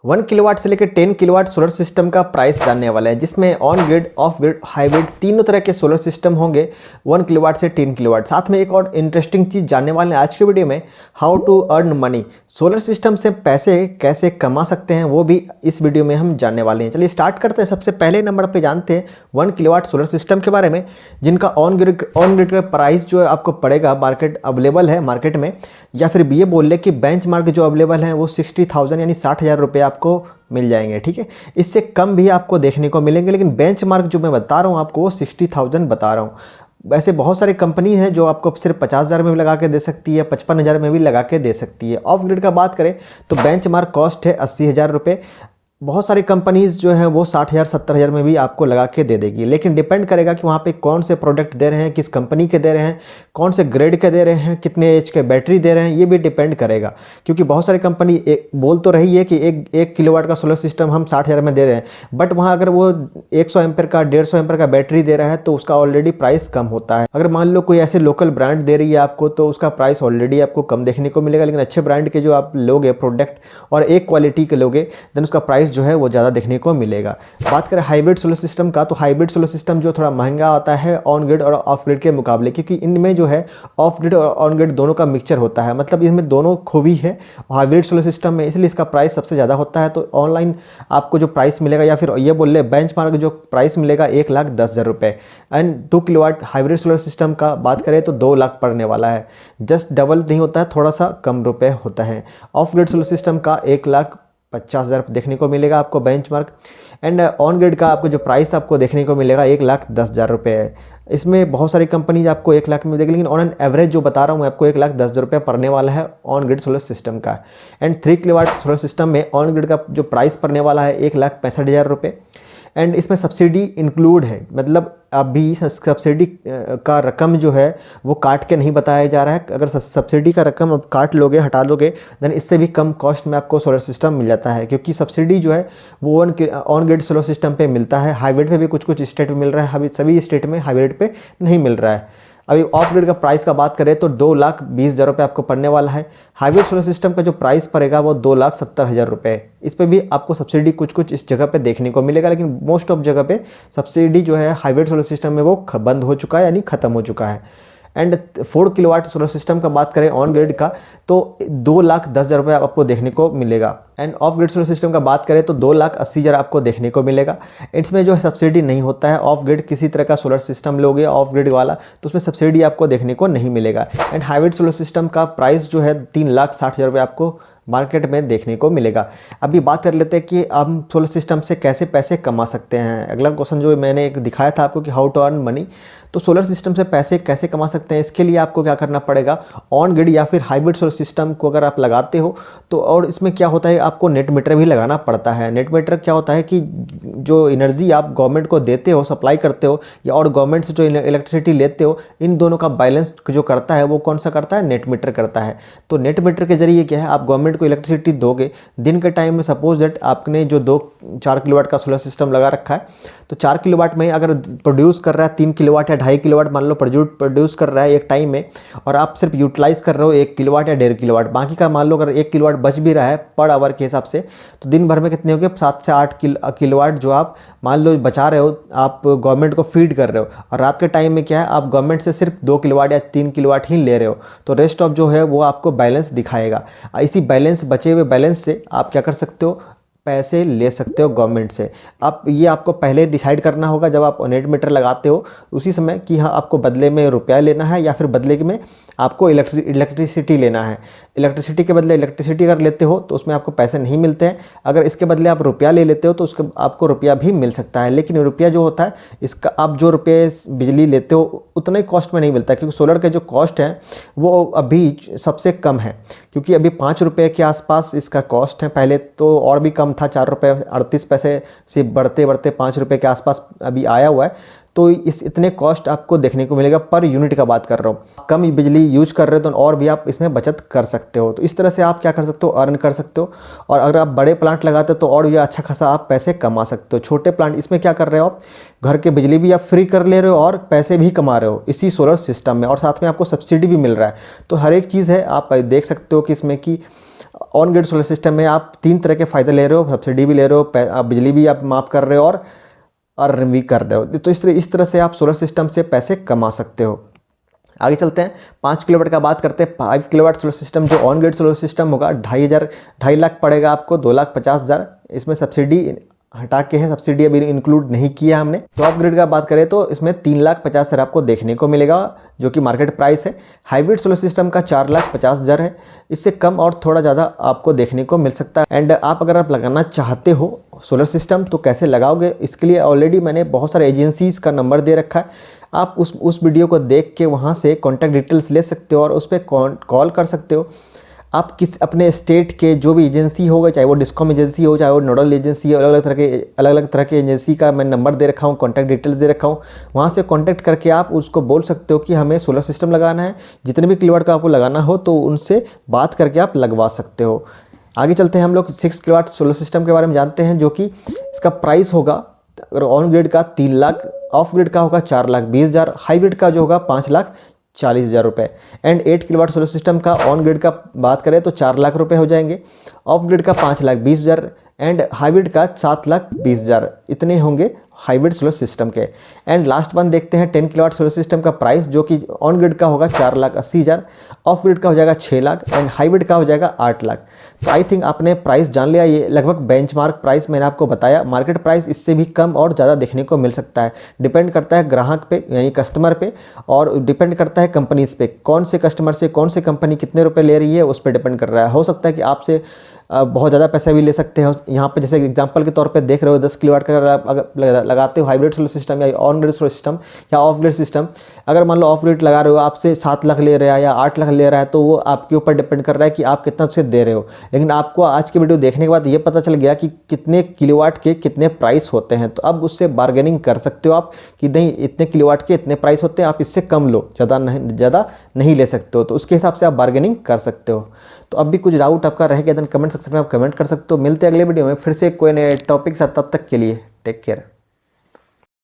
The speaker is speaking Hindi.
1 किलोवाट से लेकर 10 किलोवाट सोलर सिस्टम का प्राइस जानने वाला है, जिसमें on grid, of grid, hybrid तीनों तरह के सोलर सिस्टम होंगे 1 किलोवाट से 10 किलोवाट। साथ में एक और इंटरेस्टिंग चीज़ जानने वाले हैं आज के वीडियो में, how to earn money, solar system से पैसे कैसे कमा सकते हैं वो भी इस वीडियो में हम जानने वाले हैं। चलिए स्टार्ट करते हैं। सबसे पहले नंबर पे जानते हैं 1 किलोवाट सोलर सिस्टम के बारे में, जिनका ऑन ग्रिड का प्राइस जो है आपको पड़ेगा, मार्केट अवेलेबल है मार्केट में, या फिर ये बोल ले कि बेंचमार्क जो अवेलेबल है वो 60,000 यानी 60,000 रुपये आपको मिल जाएंगे। ठीक है, इससे कम भी आपको देखने को मिलेंगे, लेकिन बेंचमार्क जो मैं बता रहा हूँ आपको वो 60,000 बता रहा हूँ। वैसे बहुत सारी कंपनी है जो आपको सिर्फ 50,000 में भी लगा के दे सकती है, 55,000 में भी लगा के दे सकती है। ऑफ ग्रिड का बात करें तो बेंचमार्क कॉस्ट है 80,000 रुपये। बहुत सारी कंपनीज़ जो है वो 60,000 70,000 में भी आपको लगा के दे देगी, लेकिन डिपेंड करेगा कि वहाँ पे कौन से प्रोडक्ट दे रहे हैं, किस कंपनी के दे रहे हैं, कौन से ग्रेड के दे रहे हैं, कितने एच के बैटरी दे रहे हैं, ये भी डिपेंड करेगा। क्योंकि बहुत सारी कंपनी बोल तो रही है कि एक किलोवाट का सोलर सिस्टम हम 60,000 में दे रहे हैं, बट वहाँ अगर वो 100 एम्पेयर का 150 एम्पेयर का बैटरी दे रहा है तो उसका ऑलरेडी प्राइस कम होता है। अगर मान लो कोई ऐसे लोकल ब्रांड दे रही है आपको तो उसका प्राइस ऑलरेडी आपको कम देखने को मिलेगा, लेकिन अच्छे ब्रांड के जो आप लोगे प्रोडक्ट और एक क्वालिटी के लोगे देन उसका प्राइस जो है वो ज़्यादा देखने को मिलेगा। बात करें हाइब्रिड सोलर सिस्टम का, तो हाइब्रिड सोलर सिस्टम जो थोड़ा महंगा आता है ऑन ग्रिड और ऑफ ग्रिड के मुकाबले, क्योंकि इनमें जो है ऑफ ग्रिड और ऑन ग्रिड दोनों का मिक्सचर होता है, मतलब इसमें दोनों खूबी है हाइब्रिड सोलर सिस्टम में, इसलिए इसका प्राइस सबसे ज़्यादा होता है। तो ऑनलाइन आपको जो प्राइस मिलेगा, या फिर ये बोल ले बेंचमार्क जो प्राइस मिलेगा 1,10,000 रुपये। And 2 kilowatt hybrid solar system का बात करें तो 2 लाख पड़ने वाला है, जस्ट डबल नहीं होता है, थोड़ा सा कम रुपये होता है। ऑफ ग्रिड सोलर सिस्टम का 1,50,000 देखने को मिलेगा आपको बेंचमार्क। एंड ऑन ग्रिड का आपको जो प्राइस आपको देखने को मिलेगा 1,10,000 रुपये है। इसमें बहुत सारी कंपनीज आपको 1 लाख में मिलेगी, लेकिन ऑन एन एवरेज जो बता रहा हूँ मैं आपको 1,10,000 रुपये पड़ने वाला है ऑन ग्रिड सोलर सिस्टम का। एंड 3 किलोवाट सोलर सिस्टम में ऑन ग्रिड का जो प्राइस पड़ने वाला है 1,65,000 रुपये। एंड इसमें सब्सिडी इंक्लूड है, मतलब अभी सब्सिडी का रकम जो है वो काट के नहीं बताया जा रहा है। अगर सब्सिडी का रकम अब काट लोगे, हटा लोगे, देन इससे भी कम कॉस्ट में आपको सोलर सिस्टम मिल जाता है, क्योंकि सब्सिडी जो है वो ऑन ग्रिड सोलर सिस्टम पे मिलता है। हाइब्रिड पे भी कुछ स्टेट में मिल रहा है, अभी सभी स्टेट में हाइब्रिड पे नहीं मिल रहा है। अभी ऑफ ग्रिड का प्राइस का बात करें तो 2,20,000 रुपये आपको पड़ने वाला है। हाइब्रिड सोलर सिस्टम का जो प्राइस पड़ेगा वो 2,70,000 रुपये। इस पे भी आपको सब्सिडी कुछ इस जगह पे देखने को मिलेगा, लेकिन मोस्ट ऑफ जगह पे सब्सिडी जो है हाइब्रिड सोलर सिस्टम में वो बंद हो चुका है, यानी ख़त्म हो चुका है। एंड 4 किलोवाट सोलर सिस्टम का बात करें ऑन ग्रिड का तो 2,10,000 रुपये आपको देखने को मिलेगा। End of grid solar system का बात करें तो 2,80,000 आपको देखने को मिलेगा। इसमें जो है सब्सिडी नहीं होता है। ऑफ ग्रिड किसी तरह का सोलर सिस्टम लोगे ऑफ ग्रिड वाला तो उसमें सब्सिडी आपको देखने को नहीं मिलेगा। एंड हाइब्रिड सोलर सिस्टम का प्राइस जो है 3,60,000 रुपये आपको मार्केट में देखने को मिलेगा। अभी बात कर लेते हैं कि हम सोलर सिस्टम से कैसे पैसे कमा सकते हैं। अगला क्वेश्चन जो मैंने एक दिखाया था आपको कि हाउ टू अर्न मनी, तो सोलर सिस्टम से पैसे कैसे कमा सकते हैं, इसके लिए आपको क्या करना पड़ेगा, ऑन ग्रिड या फिर हाइब्रिड सोलर सिस्टम को अगर आप लगाते हो तो, और इसमें क्या होता है आपको नेट मीटर भी लगाना पड़ता है। नेट मीटर क्या होता है कि जो एनर्जी आप गवर्नमेंट को देते हो, सप्लाई करते हो, या और गवर्नमेंट से जो इलेक्ट्रिसिटी लेते हो, इन दोनों का बैलेंस जो करता है वो कौन सा करता है, नेट मीटर करता है। तो नेट मीटर के जरिए क्या है, आप गवर्नमेंट को इलेक्ट्रिसिटी दोगे दिन के टाइम में, सपोज दैट आपने जो 4 किलोवाट का सोलर सिस्टम लगा रखा है तो 4 किलोवाट में अगर प्रोड्यूस कर रहा है 3 किलोवाट या 2.5 किलोवाट मान लो प्रोड्यूस कर रहा है एक टाइम में, और आप सिर्फ यूटिलाइज कर रहे हो 1 किलोवाट या 1.5 किलोवाट, बाकी का मान लो अगर 1 किलोवाट बच भी रहा है पर आवर के हिसाब से, तो दिन भर में कितने हो गए, 7 से 8 किलोवाट जो आप मान लो बचा रहे हो, आप गवर्नमेंट को फीड कर रहे हो। और रात के टाइम में क्या है, आप गवर्नमेंट से सिर्फ 2 किलोवाट या 3 किलोवाट ही ले रहे हो, तो रेस्ट ऑफ जो है वो आपको बैलेंस दिखाएगा। इसी बैलेंस, बचे हुए बैलेंस से आप क्या कर सकते हो, पैसे ले सकते हो गवर्नमेंट से। आप ये आपको पहले डिसाइड करना होगा जब आप नेट मीटर लगाते हो उसी समय कि हाँ आपको बदले में रुपया लेना है या फिर बदले में आपको इलेक्ट्रिसिटी लेना है। इलेक्ट्रिसिटी के बदले इलेक्ट्रिसिटी अगर लेते हो तो उसमें आपको पैसे नहीं मिलते हैं, अगर इसके बदले आप रुपया ले लेते हो तो उसके आपको रुपया भी मिल सकता है। लेकिन रुपया जो होता है इसका, आप जो रुपये बिजली लेते हो उतना ही कॉस्ट में नहीं मिलता है, क्योंकि सोलर के जो कॉस्ट है वो अभी सबसे कम है, क्योंकि अभी 5 रुपये के आसपास इसका कॉस्ट है। पहले तो और भी कम था, 4 रुपये 38 पैसे से बढ़ते बढ़ते 5 रुपये के आसपास अभी आया हुआ है। तो इस इतने कॉस्ट आपको देखने को मिलेगा पर यूनिट का बात कर रहा हूँ। कम बिजली यूज कर रहे हो तो और भी आप इसमें बचत कर सकते हो। तो इस तरह से आप क्या कर सकते हो, अर्न कर सकते हो। और अगर आप बड़े प्लांट लगाते हो तो और भी अच्छा खासा आप पैसे कमा सकते हो। छोटे प्लांट इसमें क्या कर रहे हो, आप घर के बिजली भी आप फ्री कर ले रहे हो और पैसे भी कमा रहे हो इसी सोलर सिस्टम में, और साथ में आपको सब्सिडी भी मिल रहा है। तो हर एक चीज़ है, आप देख सकते हो कि इसमें कि ऑन ग्रिड सोलर सिस्टम में आप 3 तरह के फ़ायदे ले रहे हो, सब्सिडी भी ले रहे हो, आप बिजली भी आप माफ़ कर रहे हो और अर्न भी कर रहे हो। तो इस तरह से आप सोलर सिस्टम से पैसे कमा सकते हो। आगे चलते हैं, 5 किलोवाट का बात करते हैं। 5 किलोवाट सोलर सिस्टम जो ऑन ग्रिड सोलर सिस्टम होगा 2.5 लाख पड़ेगा आपको, 2,50,000। इसमें सब्सिडी हटा के है, सब्सिडी अभी इंक्लूड नहीं किया हमने। तो ऑफ ग्रिड का बात करें तो इसमें 3,50,000 आपको देखने को मिलेगा, जो कि मार्केट प्राइस है। हाइब्रिड सोलर सिस्टम का 4,50,000 है, इससे कम और थोड़ा ज़्यादा आपको देखने को मिल सकता है। एंड अगर आप लगाना चाहते हो सोलर सिस्टम तो कैसे लगाओगे, इसके लिए ऑलरेडी मैंने बहुत सारे एजेंसीज़ का नंबर दे रखा है। आप उस वीडियो को देख के वहाँ से कॉन्टैक्ट डिटेल्स ले सकते हो और उस पर कॉल कर सकते हो। आप अपने स्टेट के जो भी एजेंसी होगा, चाहे वो डिस्कॉम एजेंसी हो, चाहे वो नोडल एजेंसी हो, अलग अलग तरह के एजेंसी का मैं नंबर दे रखा हूँ, कॉन्टैक्ट डिटेल्स दे रखा हूँ। वहाँ से कॉन्टैक्ट करके आप उसको बोल सकते हो कि हमें सोलर सिस्टम लगाना है, जितने भी किलोवाट का आपको लगाना हो तो उनसे बात करके आप लगवा सकते हो। आगे चलते हैं, हम लोग 6 किलोवाट सोलर सिस्टम के बारे में जानते हैं, जो कि इसका प्राइस होगा अगर ऑन ग्रिड का 3 लाख, ऑफ ग्रिड का होगा 4,20,000, हाइब्रिड का जो होगा 5,40,000 रुपये। एंड 8 किलोवाट सोलर सिस्टम का ऑन ग्रिड का बात करें तो 4 लाख रुपये हो जाएंगे, ऑफ ग्रिड का 5,20,000 एंड हाइब्रिड का 7,20,000। इतने होंगे हाइब्रिड सोलर सिस्टम के। एंड लास्ट वन देखते हैं 10 किलोवाट सोलर सिस्टम का प्राइस, जो कि ऑन ग्रिड का होगा 4,80,000, ऑफ ग्रिड का हो जाएगा 6 लाख एंड हाइब्रिड का हो जाएगा 8 लाख। तो आई थिंक आपने प्राइस जान लिया। ये लगभग बेंचमार्क प्राइस मैंने आपको बताया। मार्केट प्राइस इससे भी कम और ज़्यादा देखने को मिल सकता है, डिपेंड करता है ग्राहक पे यानी कस्टमर पे, और डिपेंड करता है कंपनीज पे, कौन से कस्टमर से कौन सी कंपनी कितने रुपए ले रही है उस पर डिपेंड कर रहा है। हो सकता है कि आपसे बहुत ज़्यादा पैसा भी ले सकते हो। यहाँ पे जैसे एग्जांपल के तौर पे देख रहे हो 10 किलोवाट का अगर लगाते हो हाइब्रिड सोलर सिस्टम या ऑन ग्रिड सोलर सिस्टम या ऑफ ग्रिड सिस्टम, अगर मान लो ऑफ ग्रिड लगा रहे हो, आपसे 7 लाख ले रहा है या 8 लाख ले रहा है, तो वो आपके ऊपर डिपेंड कर रहा है कि आप कितना उसे दे रहे हो। लेकिन आपको आज की वीडियो देखने के बाद ये पता चल गया कि कितने किलोवाट के कितने प्राइस होते हैं, तो अब उससे बार्गेनिंग कर सकते हो आप कि नहीं इतने किलोवाट के इतने प्राइस होते हैं, आप इससे कम लो, ज़्यादा नहीं ले सकते हो, तो उसके हिसाब से आप बार्गेनिंग कर सकते हो। तो अब भी कुछ डाउट आपका रह गया तो कमेंट सेक्शन में आप कमेंट कर सकते हो। मिलते हैं अगले वीडियो में फिर से कोई नए टॉपिक साथ, तब तक के लिए टेक केयर।